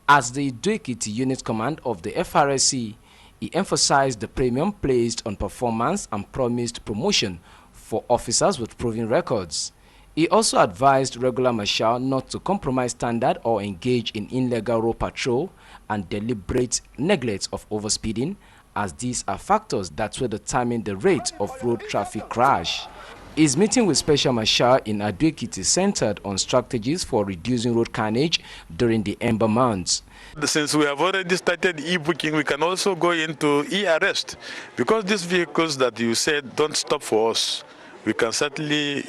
As the Ido-Ekiti Unit Command of the FRSC, he emphasized the premium placed on performance and promised promotion for officers with proven records. He also advised regular marshal not to compromise standard or engage in illegal road patrol and deliberate neglect of overspeeding, as these are factors that will determine the rate of road traffic crash. His meeting with Special Marshal in Ado-Ekiti centered on strategies for reducing road carnage during the ember months. Since we have already started e-booking, we can also go into e-arrest, because these vehicles that you said don't stop for us, we can certainly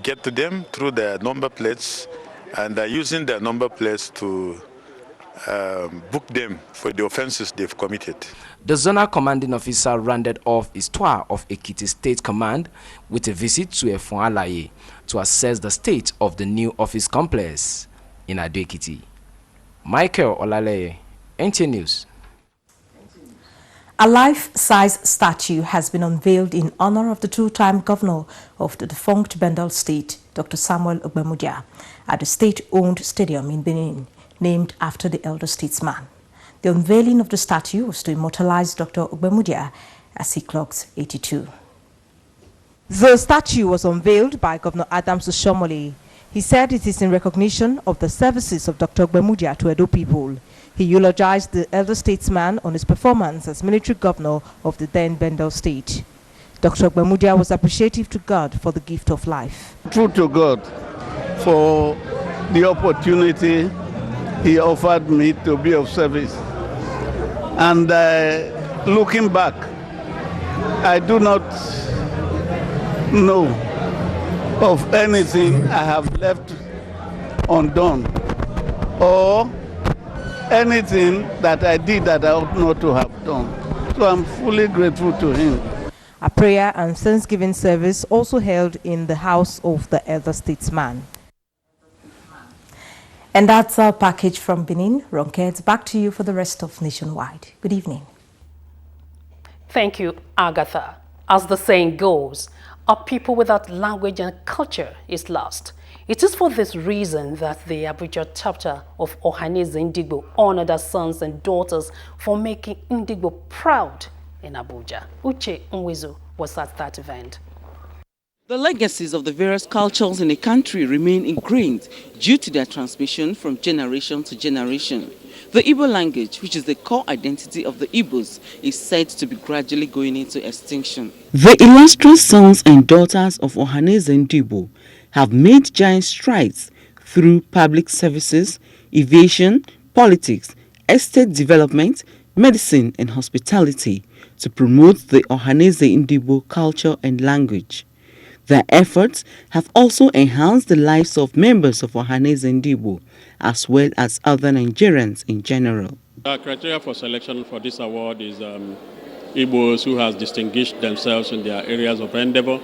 get to them through their number plates, and using their number plates to book them for the offenses they've committed. The zonal commanding officer rounded off his tour of Ekiti State Command with a visit to Efon-Alaye to assess the state of the new office complex in Ado-Ekiti. Michael Olaleye, NTA News. A life-size statue has been unveiled in honor of the two-time governor of the defunct Bendel State, Dr. Samuel Ogbemudia, at the state-owned stadium in Benin, named after the elder statesman. The unveiling of the statue was to immortalize Dr. Ogbemudia as he clocks 82. The statue was unveiled by Governor Adams Oshomole. He said it is in recognition of the services of Dr. Ogbemudia to Edo people. He eulogized the elder statesman on his performance as military governor of the then Bendel State. Dr. Ogbemudia was appreciative to God for the gift of life. True to God for the opportunity he offered me to be of service. And looking back, I do not know of anything I have left undone or anything that I did that I ought not to have done. So I'm fully grateful to him. A prayer and thanksgiving service also held in the house of the elder statesman. And that's our package from Benin. Ronke, back to you for the rest of Nationwide. Good evening. Thank you, Agatha. As the saying goes, a people without language and culture is lost. It is for this reason that the Abuja chapter of Ohaneze Ndigbo honored our sons and daughters for making Ndigbo proud in Abuja. Uche Nwezu was at that event. The legacies of the various cultures in a country remain ingrained due to their transmission from generation to generation. The Igbo language, which is the core identity of the Igbos, is said to be gradually going into extinction. The illustrious sons and daughters of Ohaneze Ndigbo have made giant strides through public services, aviation, politics, estate development, medicine and hospitality to promote the Ohaneze Ndigbo culture and language. Their efforts have also enhanced the lives of members of Ohaneze Ndigbo as well as other Nigerians in general. The criteria for selection for this award is Igbos who has distinguished themselves in their areas of endeavor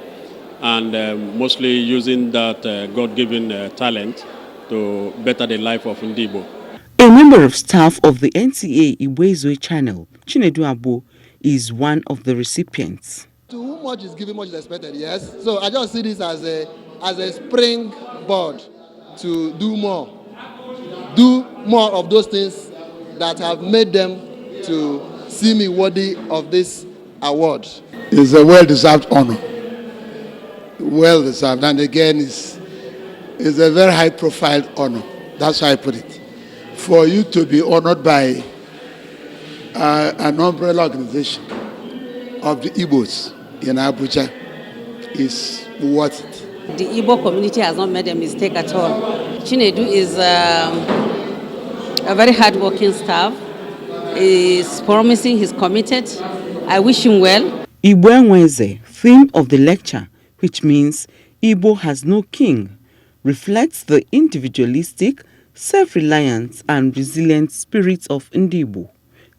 and mostly using that God-given talent to better the life of Ndigbo. A member of staff of the NTA Iwezwe channel, Chinedu Abo, is one of the recipients. To whom much is given, much is expected, yes? So I just see this as a springboard to do more of those things that have made them to see me worthy of this award. It's a well-deserved honor. Well-deserved. And again, it's a very high-profile honor. That's how I put it. For you to be honored by an umbrella organization of the Igbos in Abuja is worth it. The Igbo community has not made a mistake at all. Chinedu is a very hard-working staff. He's promising, he's committed. I wish him well. Igbo Enweze, theme of the lecture, which means Igbo has no king, reflects the individualistic, self-reliant and resilient spirit of Ndigbo,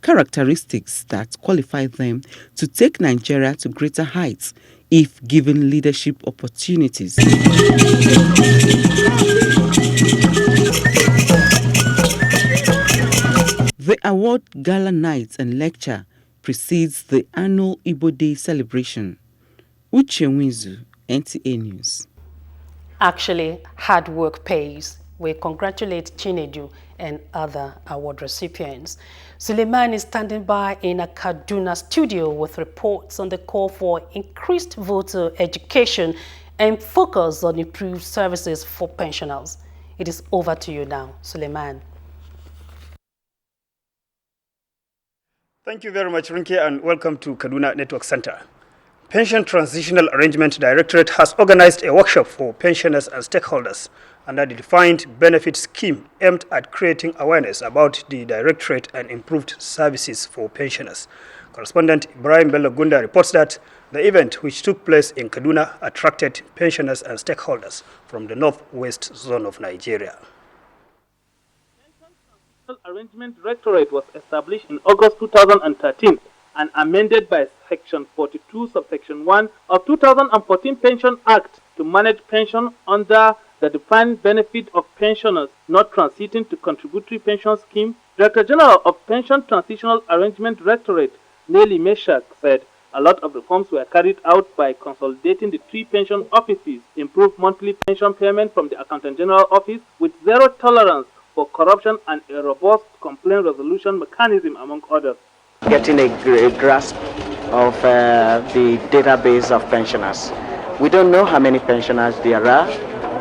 characteristics that qualify them to take Nigeria to greater heights if given leadership opportunities. The award gala night and lecture precedes the annual Igbo Day celebration. Uche Nwezu, NTA News. Actually, hard work pays. We congratulate Chinedu and other award recipients. Suleiman is standing by in a Kaduna studio with reports on the call for increased voter education and focus on improved services for pensioners. It is over to you now, Suleiman. Thank you very much, Rinke, and welcome to Kaduna Network Center. Pension Transitional Arrangement Directorate has organized a workshop for pensioners and stakeholders under the defined benefit scheme aimed at creating awareness about the directorate and improved services for pensioners. Correspondent Ibrahim Bello Gunda reports that the event, which took place in Kaduna, attracted pensioners and stakeholders from the northwest zone of Nigeria. Arrangement Directorate was established in August 2013 and amended by Section 42, Subsection 1 of 2014 Pension Act to manage pension under the defined benefit of pensioners not transiting to contributory pension scheme. Director General of Pension Transitional Arrangement Directorate, Nelly Meshak, said a lot of reforms were carried out by consolidating the 3 pension offices, improved monthly pension payment from the Accountant General Office with zero tolerance for corruption and a robust complaint resolution mechanism, among others. Getting a grasp of the database of pensioners. We don't know how many pensioners there are,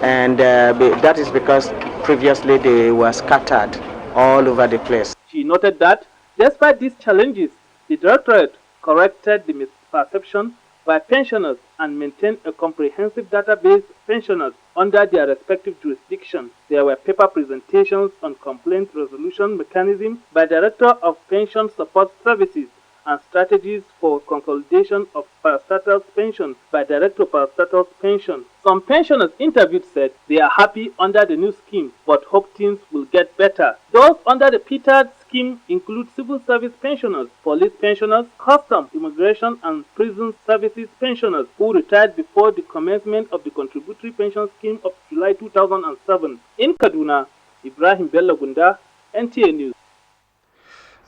and that is because previously they were scattered all over the place. She noted that despite these challenges, the Directorate corrected the misperception by pensioners and maintained a comprehensive database of pensioners under their respective jurisdictions. There were paper presentations on complaint resolution mechanisms by Director of Pension Support Services and strategies for consolidation of parastatals pension by Director of Parastatals Pension. Some pensioners interviewed said they are happy under the new scheme but hope things will get better. Those under the PTAD scheme include civil service pensioners, police pensioners, custom, immigration and prison services pensioners who retired before the commencement of the contributory pension scheme of July 2007. In Kaduna, Ibrahim Bello Gunda, NTA News.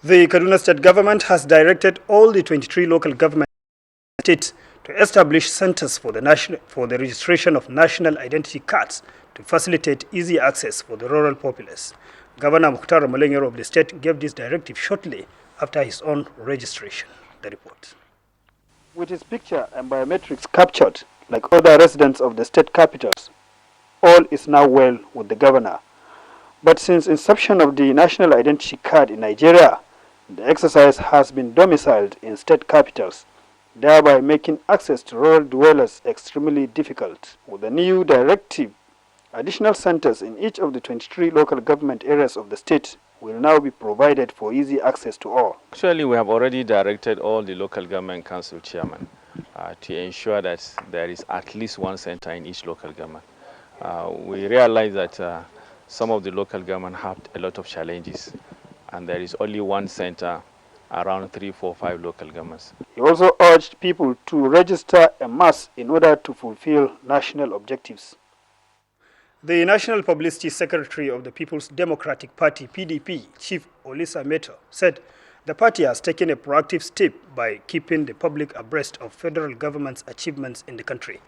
The Kaduna State Government has directed all the 23 local government states to establish centers for the registration of national identity cards to facilitate easy access for the rural populace. Governor Mukhtar Malengero of the state gave this directive shortly after his own registration. The report. With his picture and biometrics captured, like other residents of the state capitals, all is now well with the governor. But since inception of the national identity card in Nigeria, the exercise has been domiciled in state capitals, thereby making access to rural dwellers extremely difficult. With the new directive, additional centers in each of the 23 local government areas of the state will now be provided for easy access to all. Actually, we have already directed all the local government council chairmen to ensure that there is at least one center in each local government. We realize that some of the local government have a lot of challenges, and there is only one center around 3, 4, 5 local governments. He also urged people to register en masse in order to fulfill national objectives. The National Publicity Secretary of the People's Democratic Party, PDP, Chief Olisa Meto, said the party has taken a proactive step by keeping the public abreast of federal government's achievements in the country.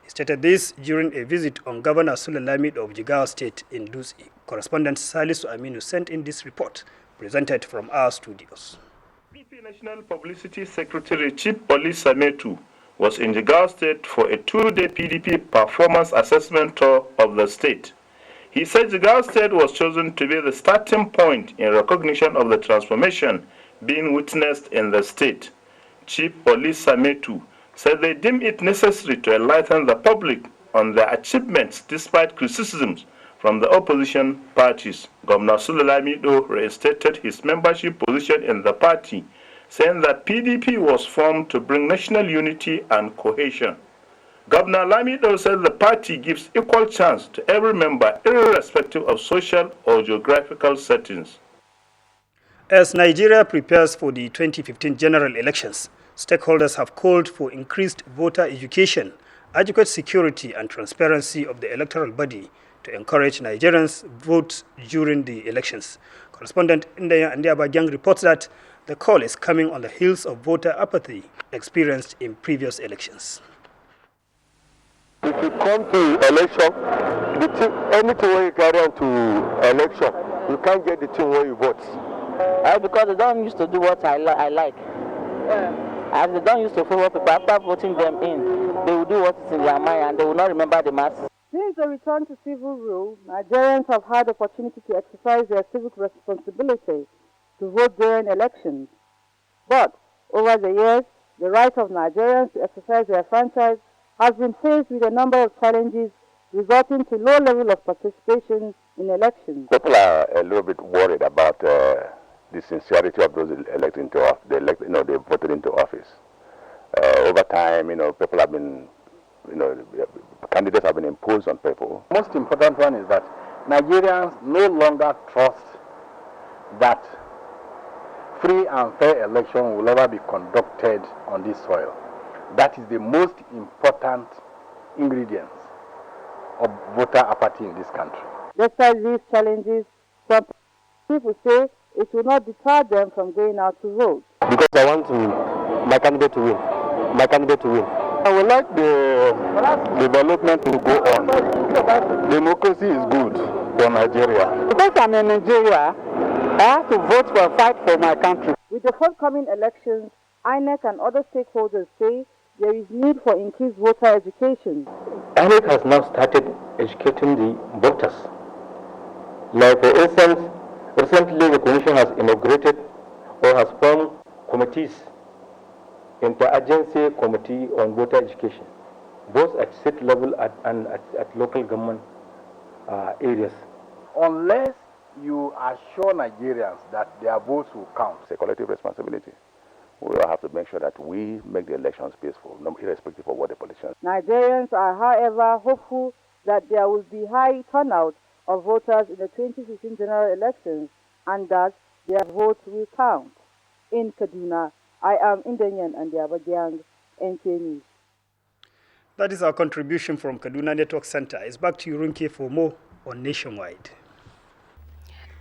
He stated this during a visit on Governor Sule Lamido of Jigawa State in Dutse. Correspondent Salisu Aminu sent in this report, presented from our studios. PDP National Publicity Secretary Chief Olisa Meto was in Jigawa State for a 2-day PDP performance assessment tour of the state. He said Jigawa State was chosen to be the starting point in recognition of the transformation being witnessed in the state. Chief Olisa Meto said they deem it necessary to enlighten the public on their achievements despite criticisms from the opposition parties. Governor Sule Lamido reinstated his membership position in the party, saying that PDP was formed to bring national unity and cohesion. Governor Lamido said the party gives equal chance to every member, irrespective of social or geographical settings. As Nigeria prepares for the 2015 general elections, stakeholders have called for increased voter education, adequate security and transparency of the electoral body to encourage Nigerians vote during the elections. Correspondent Indaya Ndiabagyang reports that the call is coming on the heels of voter apathy experienced in previous elections. If you come to election, anything when you carry on to election, you can't get the thing where you vote. Because they don't used to do what I like. As they don't used to follow people, after voting them in, they will do what is in their mind and they will not remember the masses. Since the return to civil rule, Nigerians have had the opportunity to exercise their civic responsibility to vote during elections. But over the years, the right of Nigerians to exercise their franchise has been faced with a number of challenges resulting to low level of participation in elections. People are a little bit worried about the sincerity of those elected into office. They voted into office. Over time, people have been, candidates have been imposed on people. Most important one is that Nigerians no longer trust that free and fair election will ever be conducted on this soil. That is the most important ingredient of voter apathy in this country. Despite these challenges, some people say it will not deter them from going out to vote. Because I want my candidate to win. I would like the development to go on. Democracy is good for Nigeria. Because I'm in Nigeria, I have to vote for a fight for my country. With the forthcoming elections, INEC and other stakeholders say there is need for increased voter education. INEC has now started educating the voters. Like for instance, recently the Commission has inaugurated or has formed committees, interagency committee on voter education, both at state level and at local government areas. Unless you assure Nigerians that their votes will count, it's a collective responsibility. We will have to make sure that we make the elections peaceful, irrespective of what the politicians. Nigerians are, however, hopeful that there will be high turnout of voters in the 2015 general elections and that their votes will count. In Kaduna, I am Indanyan and Diabagyang, NTA News. That is our contribution from Kaduna Network Center. It's back to you, Runke, for more on Nationwide.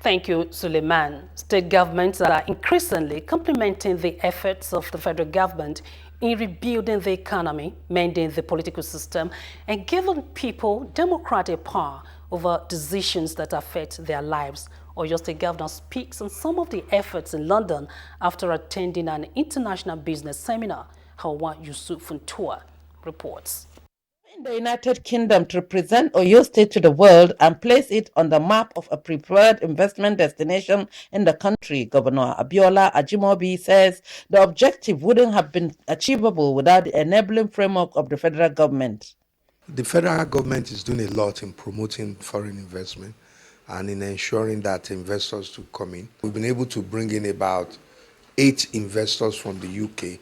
Thank you, Suleiman. State governments are increasingly complementing the efforts of the federal government in rebuilding the economy, mending the political system, and giving people democratic power over decisions that affect their lives. Oyo State Governor speaks on some of the efforts in London after attending an international business seminar. Hawa Yusuf Funtua reports. In the United Kingdom to represent Oyo State to the world and place it on the map of a preferred investment destination in the country, Governor Abiola Ajimobi says the objective wouldn't have been achievable without the enabling framework of the federal government. The federal government is doing a lot in promoting foreign investment and in ensuring that investors to come in. We've been able to bring in about 8 investors from the UK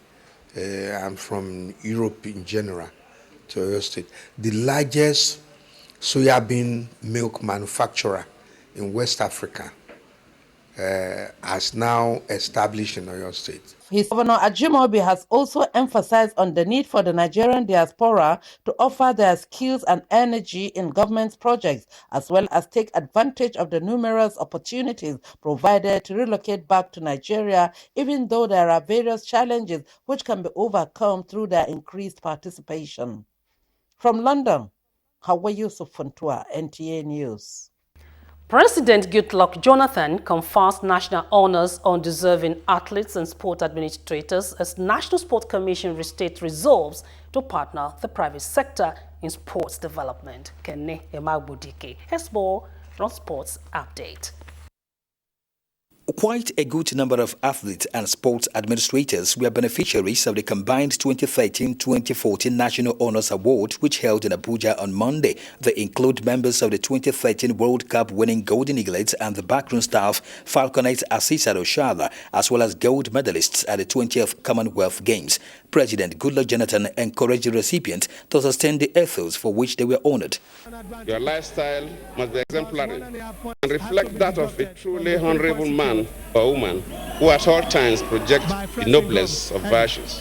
and from Europe in general to Oyo State. The largest soybean milk manufacturer in West Africa has now established in Oyo State. His Governor Ajimobi has also emphasized on the need for the Nigerian diaspora to offer their skills and energy in government projects, as well as take advantage of the numerous opportunities provided to relocate back to Nigeria, even though there are various challenges which can be overcome through their increased participation. From London, Hawa Yusuf Funtua, NTA News. President Goodluck Jonathan confers national honors on deserving athletes and sport administrators as National Sports Commission State resolves to partner the private sector in sports development. Kenne Emagbudike has more on Sports Update. Quite a good number of athletes and sports administrators were beneficiaries of the combined 2013-2014 National Honors Award, which held in Abuja on Monday. They include members of the 2013 World Cup winning Golden Eaglets and the backroom staff Falconets Asisa Oshala, as well as gold medalists at the 20th Commonwealth Games. President Goodluck Jonathan encouraged the recipients to sustain the ethos for which they were honored. Your lifestyle must be exemplary and reflect that of a truly honorable man or woman who at all times project the noblest of virtues.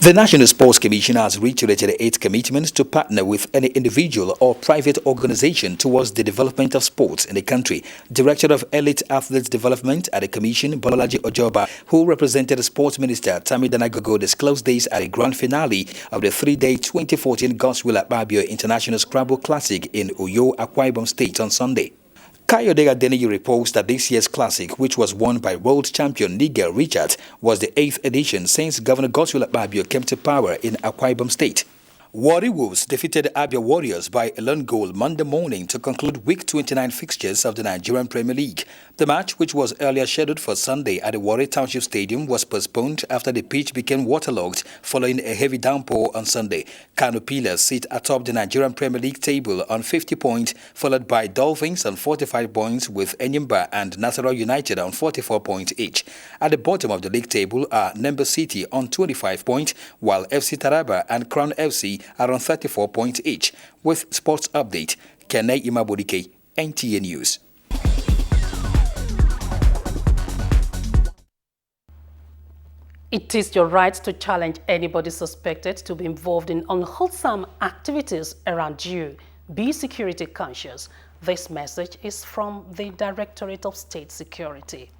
The National Sports Commission has reiterated its commitment to partner with any individual or private organization towards the development of sports in the country. Director of Elite Athletes Development at the Commission, Bolaji Ojoba, who represented the Sports Minister Tammy Danagogo, disclosed this at the grand finale of the 3-day 2014 Godswill Akpabio International Scrabble Classic in Uyo, Akwa Ibom State on Sunday. Kayode Adeniyi reports that this year's classic, which was won by world champion Nigel Richards, was the 8th edition since Governor Godswill Akpabio came to power in Akwa Ibom State. Warri Wolves defeated Abia Warriors by a lone goal Monday morning to conclude Week 29 fixtures of the Nigerian Premier League. The match, which was earlier scheduled for Sunday at the Warri Township Stadium, was postponed after the pitch became waterlogged following a heavy downpour on Sunday. Kano Pillars sit atop the Nigerian Premier League table on 50 points, followed by Dolphins on 45 points with Enyimba and Nasarawa United on 44 points each. At the bottom of the league table are Nemba City on 25 points, while FC Taraba and Crown FC are on 34 points each. With sports update, Kenai Imabodike, NTA News. It is your right to challenge anybody suspected to be involved in unwholesome activities around you. Be security conscious. This message is from the Directorate of State Security.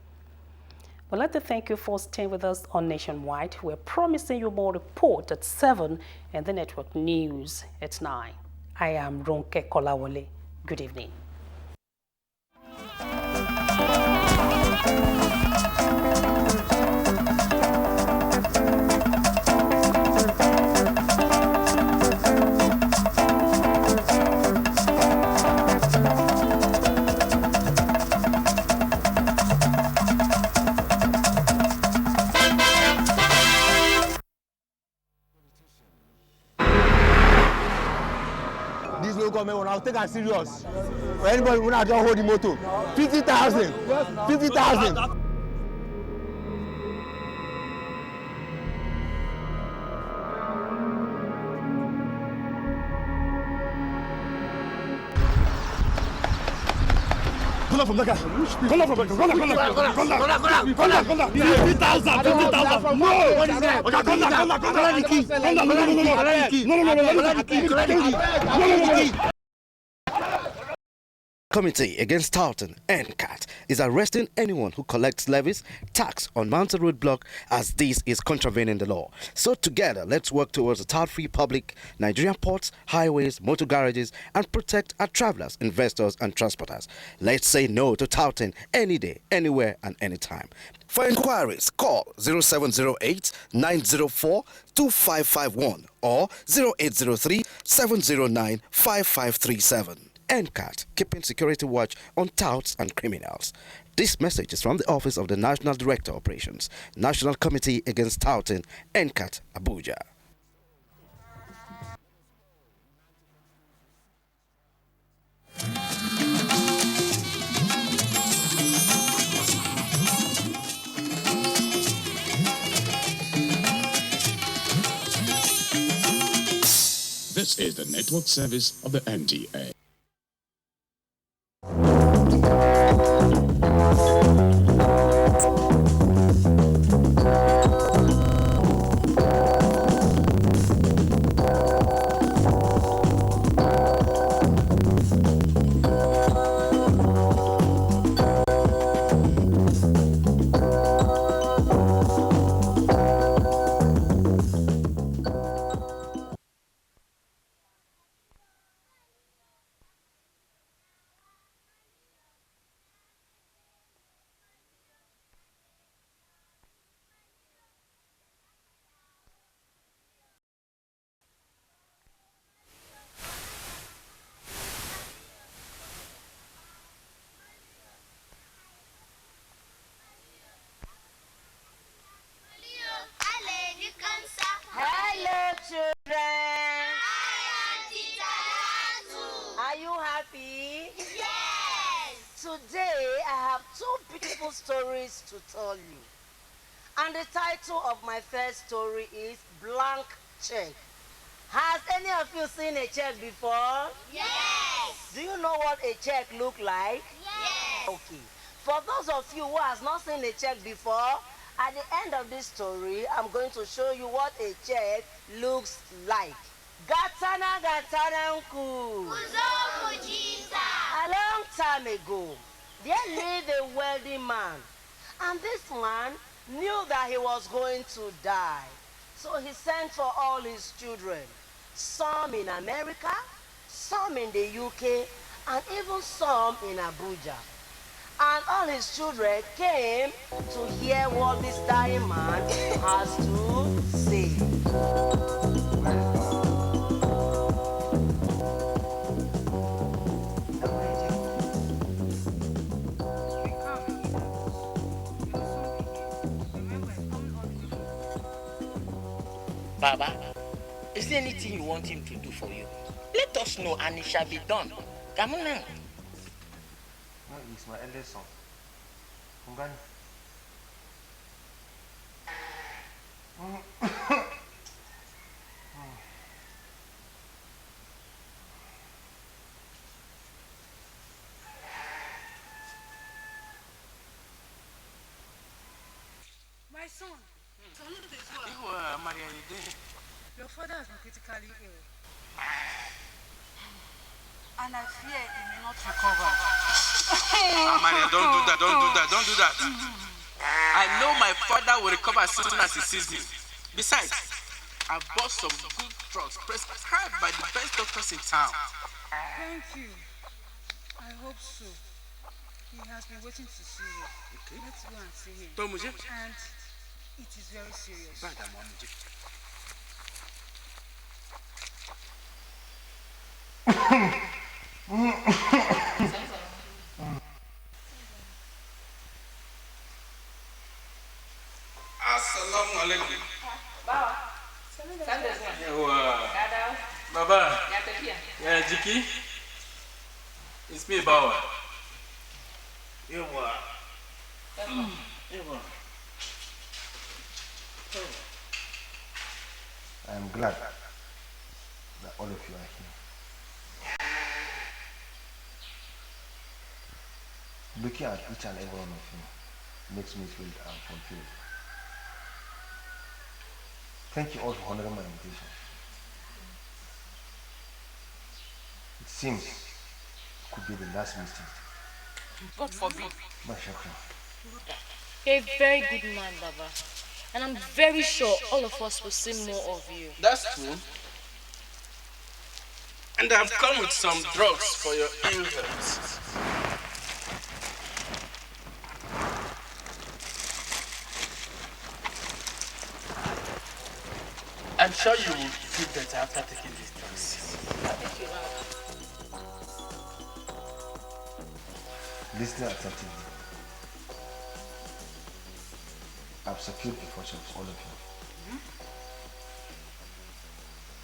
We'd like to thank you for staying with us on Nationwide. We're promising you more report at 7 and the network news at 9. I am Ronke Kolawole. Good evening. This no government will now take us serious. For anybody who not just hold the motor, 50,000, 50,000. Come on from the car. Come on from the car. Come on. 50,000. No. What is that? No. Committee Against Touting (NCAT) is arresting anyone who collects levies, tax on mountain roadblock, as this is contravening the law. So together, let's work towards a tout-free public, Nigerian ports, highways, motor garages, and protect our travelers, investors, and transporters. Let's say no to touting any day, anywhere, and anytime. For inquiries, call 0708 904 2551 or 0803 709 5537. NCAT, keeping security watch on touts and criminals. This message is from the Office of the National Director of Operations, National Committee Against Touting, NCAT, Abuja. This is the network service of the NTA. Today I have two beautiful stories to tell you. And the title of my first story is Blank Check. Has any of you seen a check before? Yes. Do you know what a check look like? Yes. Okay. For those of you who has not seen a check before, at the end of this story, I'm going to show you what a check looks like. Gatana Gatananku. A long time ago, there lived a wealthy man. And this man knew that he was going to die. So he sent for all his children, some in America, some in the UK, and even some in Abuja. And all his children came to hear what this dying man has to say. Baba, is there anything you want him to do for you? Let us know and it shall be done. Come on now. No, he's my eldest son. Ungani. My son, salute this one. You are Maria. Your father has been critically ill. And I fear he may not recover. Maria, don't do that, don't do that, don't do that. I know my father will recover as soon as he sees me. Besides, I bought some good drugs prescribed by the best doctors in town. Thank you. I hope so. He has been waiting to see you. Okay. Let's go and see him. And it is very serious. Assalamu alaikum. Baba. Baba. Yeah, Jiki. It's me, Bawa. I am glad that all of you are here. Looking at each and every one of you makes me feel fulfilled. Thank you all for honoring my invitation. It seems it could be the last meeting. God forbid. Mashaka. You're a very good man, Baba. And I'm very sure all of us will see more of you. That's true. And I've come with some drugs for your ill health. I'm sure you will feel better after taking these drugs. Listen attentively. I've secured the fortune of all of you.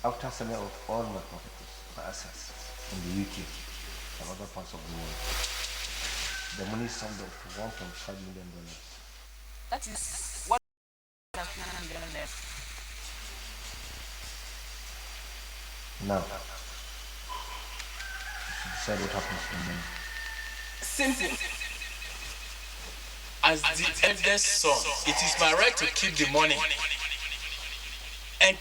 After selling off all my properties, my assets in the UK and other parts of the world, the money summed up to $1.5 million. That is what $1 million. Now, decide what happens to the money. Simple. As the eldest son, it is my right to keep the money and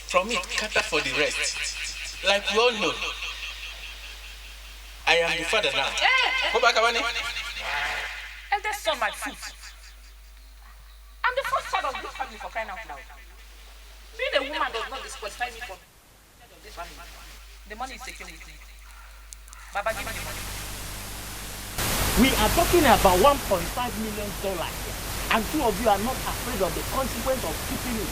from it cater for the rest. Like we all know, I am the father now. Go back, Awani. Eldest son, my foot. I'm the first child of this family for crying out loud. Being a woman does not disqualify me from this family. The money is secure with me. Baba, give me the money. We are talking about $1.5 million here, and two of you are not afraid of the consequence of keeping it.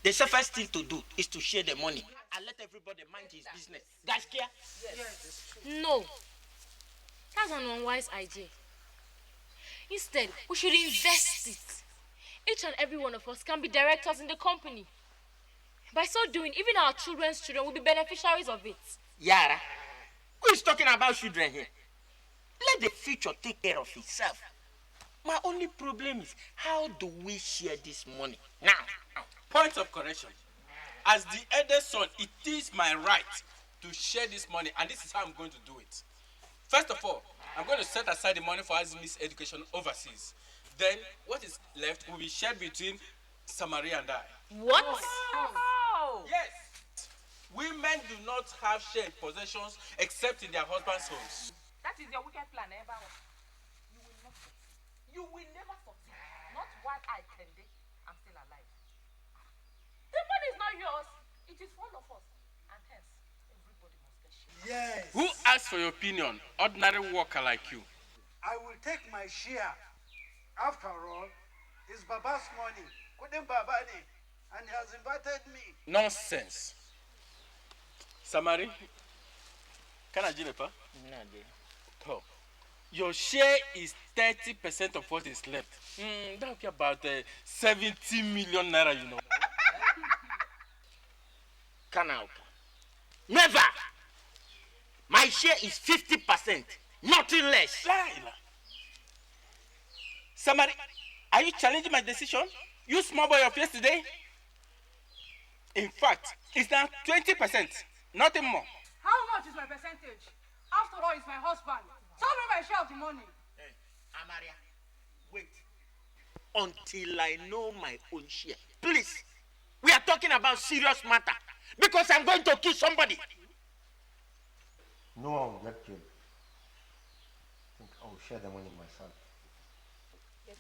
The safest thing to do is to share the money and let everybody mind his business. Guys, care? Yes. No. That's an unwise idea. Instead, we should invest it. Each and every one of us can be directors in the company. By so doing, even our children's children will be beneficiaries of it. Yara, who is talking about children here? Let the future take care of itself. My only problem is, how do we share this money now? Point of correction. As the eldest son, it is my right to share this money, and this is how I'm going to do it. First of all, I'm going to set aside the money for Azmi's education overseas. Then, what is left will be shared between Samaria and I. What? Oh. Yes. Women do not have shared possessions except in their husband's homes. That is your wicked plan, eh, Bawa? You will never succeed. Not while I can be. I'm still alive. The money is not yours. It is for all of us. And hence, everybody must get shared. Yes. Who ask for your opinion, ordinary worker like you. I will take my share. After all, it's Baba's money. Couldn't Babani, and he has invited me. Nonsense. Samari, can I give a your share is 30% of what is left. That would be about 70 million naira, you know. Kanauka. Never! My share is 50%, nothing less. Laila. Samari, are you challenging my decision? You small boy of yesterday? In fact, it's now 20%, nothing more. How much is my percentage? After all, it's my husband. Tell me my share of the money. Hey, Amaria, wait. Until I know my own share. Please, we are talking about serious matter. Because I'm going to kill somebody. No one will get killed. I think I will share the money myself. Yes,